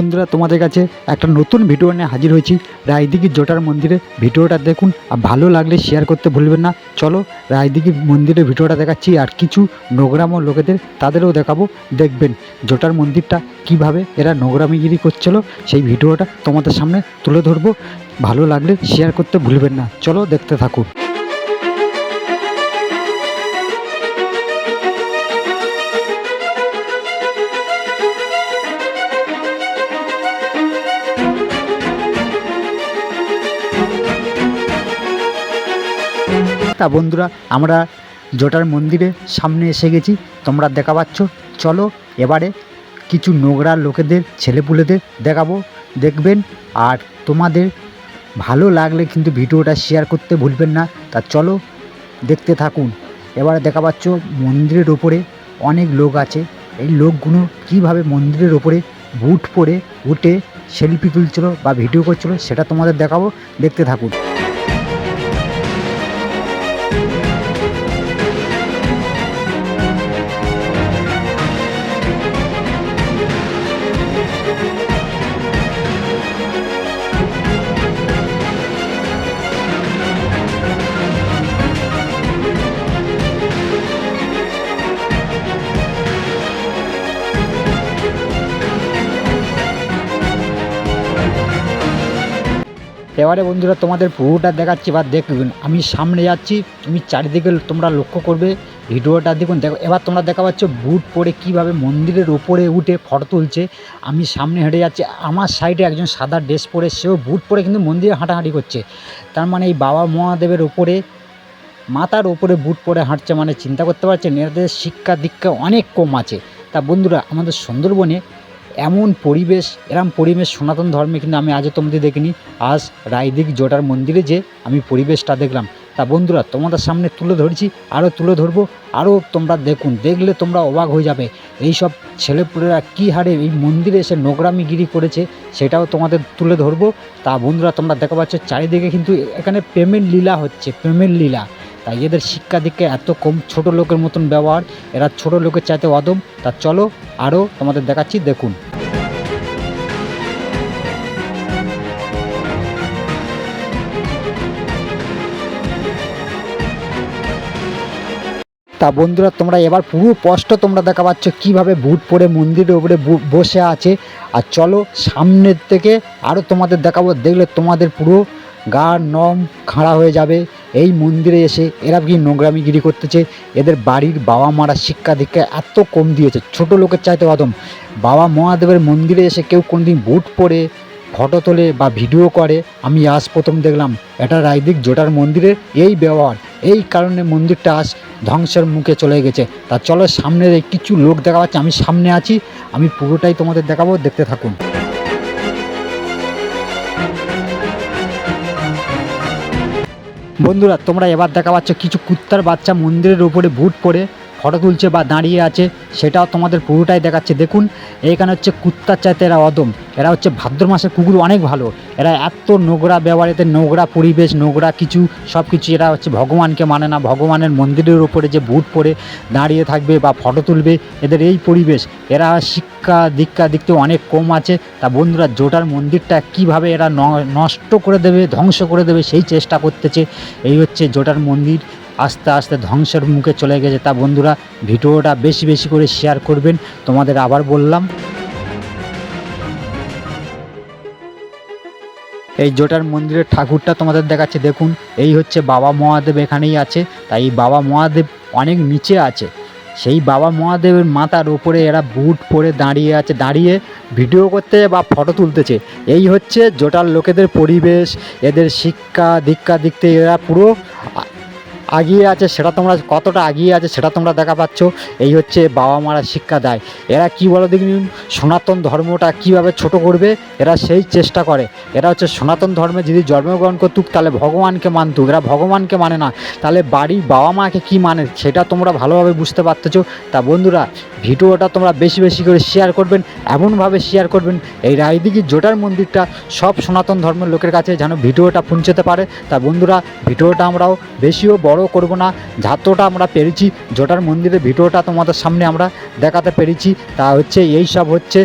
বন্ধুরা তোমাদের কাছে একটা নতুন ভিডিও নিয়ে হাজির হয়েছি। রায়দিঘি জটার মন্দিরে ভিডিওটা দেখুন, আর ভালো লাগলে শেয়ার করতে ভুলবেন না। চলো রায়দিঘি মন্দিরে ভিডিওটা দেখাচ্ছি, আর কিছু নোংরামো লোকেদের তাদেরও দেখাবো। দেখবেন জটার মন্দিরটা কিভাবে এরা নোংরামিগিরি করছিল, সেই ভিডিওটা তোমাদের সামনে তুলে ধরবো। ভালো লাগলে শেয়ার করতে ভুলবেন না। চলো দেখতে থাকুন। তা বন্ধুরা, আমরা জটার মন্দিরের সামনে এসে গেছি, তোমরা দেখা পাচ্ছ। চলো এবারে কিছু নোংরা লোকেদের ছেলেপুলেদের দেখাবো, দেখবেন। আর তোমাদের ভালো লাগলে কিন্তু ভিডিওটা শেয়ার করতে ভুলবেন না। তা চলো দেখতে থাকুন। এবারে দেখা পাচ্ছ মন্দিরের ওপরে অনেক লোক আছে। এই লোকগুলো কীভাবে মন্দিরের ওপরে বুট পরে উঠে সেলফি তুলছিল বা ভিডিও করছিল, সেটা তোমাদের দেখাবো, দেখতে থাকুন। এবারে বন্ধুরা তোমাদের পুরোটা দেখাচ্ছি বা দেখবেন। আমি সামনে যাচ্ছি, তুমি চারিদিকে তোমরা লক্ষ্য করবে, ভিডিওটা দেখুন। দেখো এবার তোমরা দেখা পাচ্ছ বুট পরে কীভাবে মন্দিরের ওপরে উঠে ফটো তুলছে। আমি সামনে হেঁটে যাচ্ছি, আমার সাইডে একজন সাদা ড্রেস পরে, সেও বুট পরে কিন্তু মন্দিরে হাঁটাহাঁটি করছে। তার মানে এই বাবা মহাদেবের ওপরে, মাথার ওপরে বুট পরে হাঁটছে, মানে চিন্তা করতে পারছেন এদের শিক্ষা দীক্ষা অনেক কম আছে। তা বন্ধুরা, আমাদের সুন্দরবনে এমন পরিবেশ, এরম পরিবেশ সনাতন ধর্মে কিন্তু আমি আজও তোমাদের দেখিনি। আজ রায়দিঘি জটার মন্দিরে যে আমি পরিবেশটা দেখলাম। তা বন্ধুরা তোমাদের সামনে তুলে ধরছি, আরও তুলে ধরবো, আরও তোমরা দেখুন। দেখলে তোমরা অবাক হয়ে যাবে এই সব ছেলেপুলেরা কী হারে এই মন্দিরে এসে নোংরামিগিরি করেছে, সেটাও তোমাদের তুলে ধরবো। তা বন্ধুরা তোমরা দেখা পাচ্ছ চারিদিকে কিন্তু এখানে প্রেমের লীলা হচ্ছে, প্রেমের লীলা। তাই এদের শিক্ষা দীক্ষা এত কম, ছোট লোকের মতন ব্যবহার, এরা ছোট লোকের চাইতে অদম। তা চলো আরও তোমাদের দেখাচ্ছি, দেখুন। তা বন্ধুরা তোমরা এবার পুরো স্পষ্ট তোমরা দেখা পাচ্ছ কীভাবে বুট পরে মন্দিরের উপরে বসে আছে। আর চলো সামনের থেকে আরও তোমাদের দেখাবো, দেখলে তোমাদের পুরো গা নম খাড়া হয়ে যাবে। এই মন্দিরে এসে এরা কি নোংরামিগিরি করতেছে। এদের বাড়ির বাবা মারা শিক্ষা দীক্ষা এত কম দিয়েছে, ছোট লোকের চাইতে অদম। বাবা মহাদেবের মন্দিরে এসে কেউ কোনদিন বুট পরে ফটো তোলে বা ভিডিও করে আমি আজ প্রথম দেখলাম। এটা রায়দিঘি জটার মন্দিরের এই ব্যবহার, এই কারণে মন্দিরটা আজ ধ্বংসের মুখে চলে গেছে। তা চলো সামনের এই কিছু লোক দেখা পাচ্ছে, আমি সামনে আছি, আমি পুরোটাই তোমাদের দেখাবো, দেখতে থাকুন। বন্ধুরা তোমরা এবার দেখা পাচ্ছ কিছু কুত্তার বাচ্চা মন্দিরের উপরে বুট পরে ফটো তুলছে বা দাঁড়িয়ে আছে, সেটাও তোমাদের পুরোটাই দেখাচ্ছে। দেখুন এখানে হচ্ছে কুত্তার চাইতে এরা অদম। এরা হচ্ছে ভাদ্র মাসের কুকুর অনেক ভালো। এরা এত নোংরা ব্যবহার, এতে নোংরা পরিবেশ, নোংরা কিছু সব কিছু। এরা হচ্ছে ভগবানকে মানে না, ভগবানের মন্দিরের উপরে যে বুট পরে দাঁড়িয়ে থাকবে বা ফটো তুলবে, এদের এই পরিবেশ। এরা শিক্ষা দীক্ষা দিকতে অনেক কম আছে। তা বন্ধুরা জটার মন্দিরটা কিভাবে এরা নষ্ট করে দেবে, ধ্বংস করে দেবে, সেই চেষ্টা করতেছে। এই হচ্ছে জটার মন্দির আস্তে আস্তে ধ্বংসের মুখে চলে গেছে। তা বন্ধুরা ভিডিওটা বেশি বেশি করে শেয়ার করবেন, তোমাদের আবার বললাম। এই জটার মন্দিরের ঠাকুরটা তোমাদের দেখাচ্ছে, দেখুন। এই হচ্ছে বাবা মহাদেব এখানেই আছে। তাই এই বাবা মহাদেব অনেক নিচে আছে। সেই বাবা মহাদেবের মাথার ওপরে এরা বুট পরে দাঁড়িয়ে আছে, দাঁড়িয়ে ভিডিও করতে বা ফটো তুলতেছে। এই হচ্ছে জটার লোকেদের পরিবেশ, এদের শিক্ষা দীক্ষা দিকতে এরা পুরো আগিয়ে আছে। সেটা তোমরা কতটা আগিয়ে আছে সেটা তোমরা দেখা পাচ্ছ। এই হচ্ছে বাবা মারা শিক্ষা দেয়। এরা কি বলো দেখুন, সনাতন ধর্মটা কিভাবে ছোট করবে এরা সেই চেষ্টা করে। এরা হচ্ছে সনাতন ধর্মে যদি জন্মগ্রহণ করতুক তাহলে ভগবানকে মানতুক, এরা ভগবানকে মানে না। তাহলে বাড়ির বাবা মাকে কি মানে সেটা তোমরা ভালোভাবে বুঝতে পারতেছো। তা বন্ধুরা ভিডিওটা তোমরা বেশি বেশি করে শেয়ার করবেন, এমনভাবে শেয়ার করবেন এই রায়দিঘি জটার মন্দিরটা সব সনাতন ধর্মের লোকের কাছে যেন ভিডিওটা পৌঁছতে পারে। তা বন্ধুরা ভিডিওটা আমরাও বেশিও বড় করব না, যতটা আমরা পেরেছি জটার মন্দিরের ভিডিওটা তোমাদের সামনে আমরা দেখাতে পেরেছি। তা হচ্ছে এই সব হচ্ছে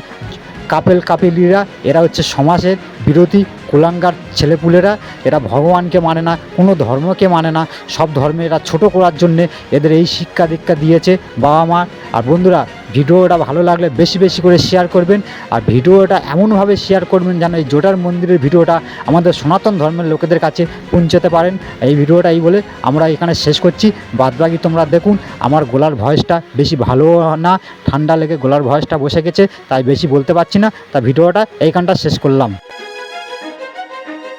কাপিলিরা এরা হচ্ছে সমাজের বিরোধী কুলাঙ্গার ছেলেপুলেরা। এরা ভগবানকে মানে না, কোনো ধর্মকে মানে না, সব ধর্মে এরা ছোটো করার জন্যে এদের এই শিক্ষা দীক্ষা দিয়েছে বাবা মা। আর বন্ধুরা, ভিডিওটা ভালো লাগলে বেশি বেশি করে শেয়ার করবেন, আর ভিডিওটা এমনভাবে শেয়ার করবেন যেন এই জোটার মন্দিরের ভিডিওটা আমাদের সনাতন ধর্মের লোকেদের কাছে পৌঁছাতে পারেন। এই ভিডিওটা এই বলে আমরা এখানে শেষ করছি। বাদবাকি তোমরা দেখুন। আমার গলার ভয়েসটা বেশি ভালো না, ঠান্ডা লেগে গলার ভয়েসটা বসে গেছে, তাই বেশি বলতে পারছি না। তা ভিডিওটা এইখানটা শেষ করলাম।